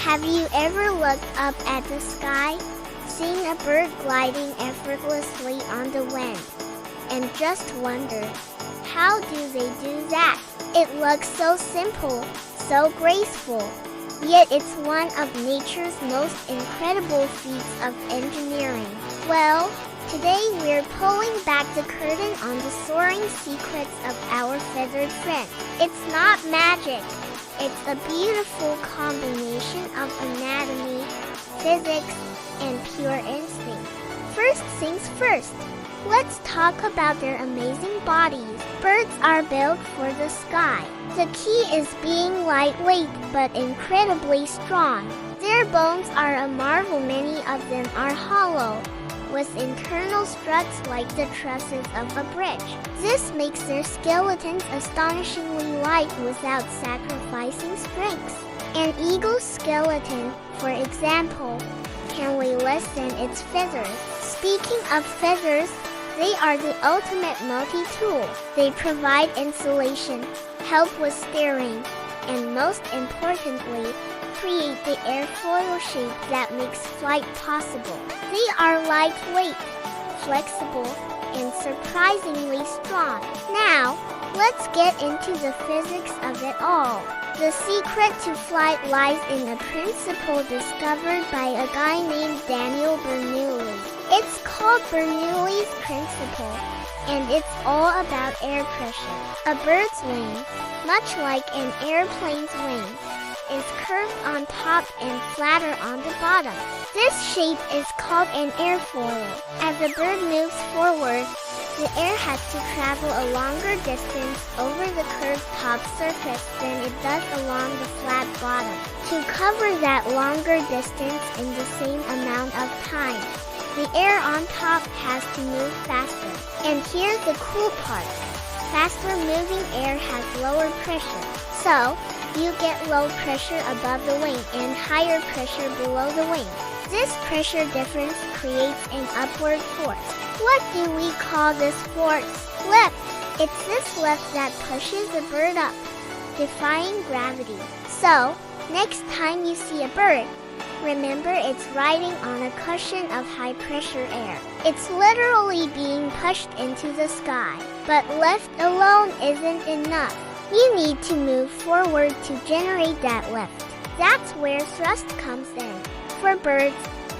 Have you ever looked up at the sky, seen a bird gliding effortlessly on the wind, and just wondered, how do they do that? It looks so simple, so graceful, yet it's one of nature's most incredible feats of engineering. Well, today we're pulling back the curtain on the soaring secrets of our feathered friend. It's not magic. It's a beautiful combination of anatomy, physics, and pure instinct. First things first, let's talk about their amazing bodies. Birds are built for the sky. The key is being lightweight but incredibly strong. Their bones are a marvel. Many of them are hollow, with internal struts like the trusses of a bridge. This makes their skeletons astonishingly light without sacrificing strength. An eagle's skeleton, for example, can weigh less than its feathers. Speaking of feathers, they are the ultimate multi-tool. They provide insulation, help with steering, and most importantly, create the airfoil shape that makes flight possible. They are lightweight, flexible, and surprisingly strong. Now, let's get into the physics of it all. The secret to flight lies in a principle discovered by a guy named Daniel Bernoulli. It's called Bernoulli's principle, and it's all about air pressure. A bird's wing, much like an airplane's wing, is curved on top and flatter on the bottom. This shape is called an airfoil. As the bird moves forward, the air has to travel a longer distance over the curved top surface than it does along the flat bottom. To cover that longer distance in the same amount of time, the air on top has to move faster. And here's the cool part. Faster moving air has lower pressure. So, you get low pressure above the wing and higher pressure below the wing. This pressure difference creates an upward force. What do we call this force? Lift. It's this lift that pushes the bird up, defying gravity. So, next time you see a bird, remember it's riding on a cushion of high-pressure air. It's literally being pushed into the sky. But lift alone isn't enough. You need to move forward to generate that lift. That's where thrust comes in. For birds,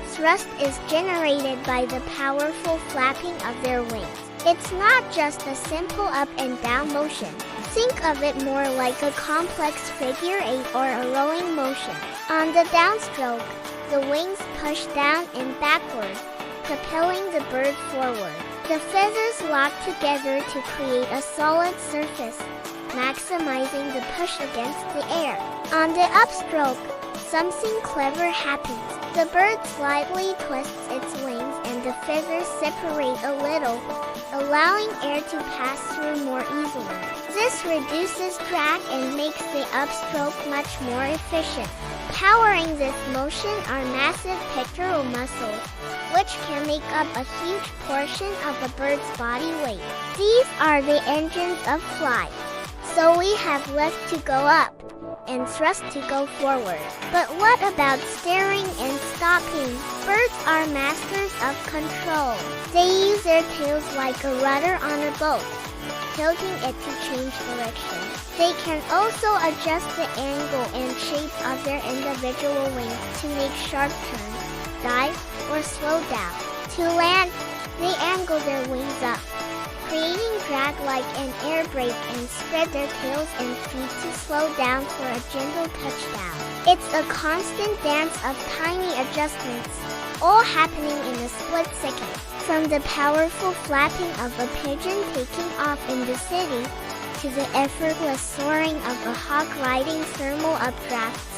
thrust is generated by the powerful flapping of their wings. It's not just a simple up and down motion. Think of it more like a complex figure eight or a rowing motion. On the downstroke, the wings push down and backward, propelling the bird forward. The feathers lock together to create a solid surface, maximizing the push against the air. On the upstroke, something clever happens. The bird slightly twists its wings and the feathers separate a little, allowing air to pass through more easily. This reduces drag and makes the upstroke much more efficient. Powering this motion are massive pectoral muscles, which can make up a huge portion of a bird's body weight. These are the engines of flight. So we have lift to go up and thrust to go forward. But what about steering and stopping? Birds are masters of control. They use their tails like a rudder on a boat, tilting it to change direction. They can also adjust the angle and shape of their individual wings to make sharp turns, dive, or slow down. To land, they angle their wings up, creating drag like an air brake, and spread their tails and feet to slow down for a gentle touchdown. It's a constant dance of tiny adjustments, all happening in a split second. From the powerful flapping of a pigeon taking off in the city, to the effortless soaring of a hawk riding thermal updrafts,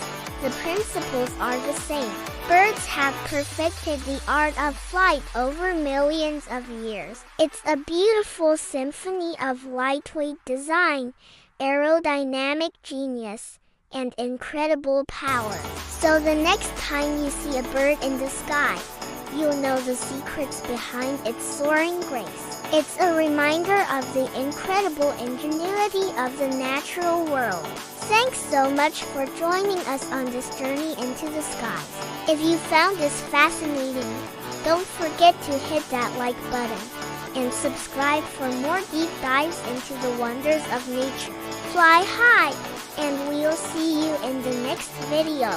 the principles are the same. Birds have perfected the art of flight over millions of years. It's a beautiful symphony of lightweight design, aerodynamic genius, and incredible power. So the next time you see a bird in the sky, you'll know the secrets behind its soaring grace. It's a reminder of the incredible ingenuity of the natural world. Thanks so much for joining us on this journey into the skies. If you found this fascinating, don't forget to hit that like button and subscribe for more deep dives into the wonders of nature. Fly high, and we'll see you in the next video.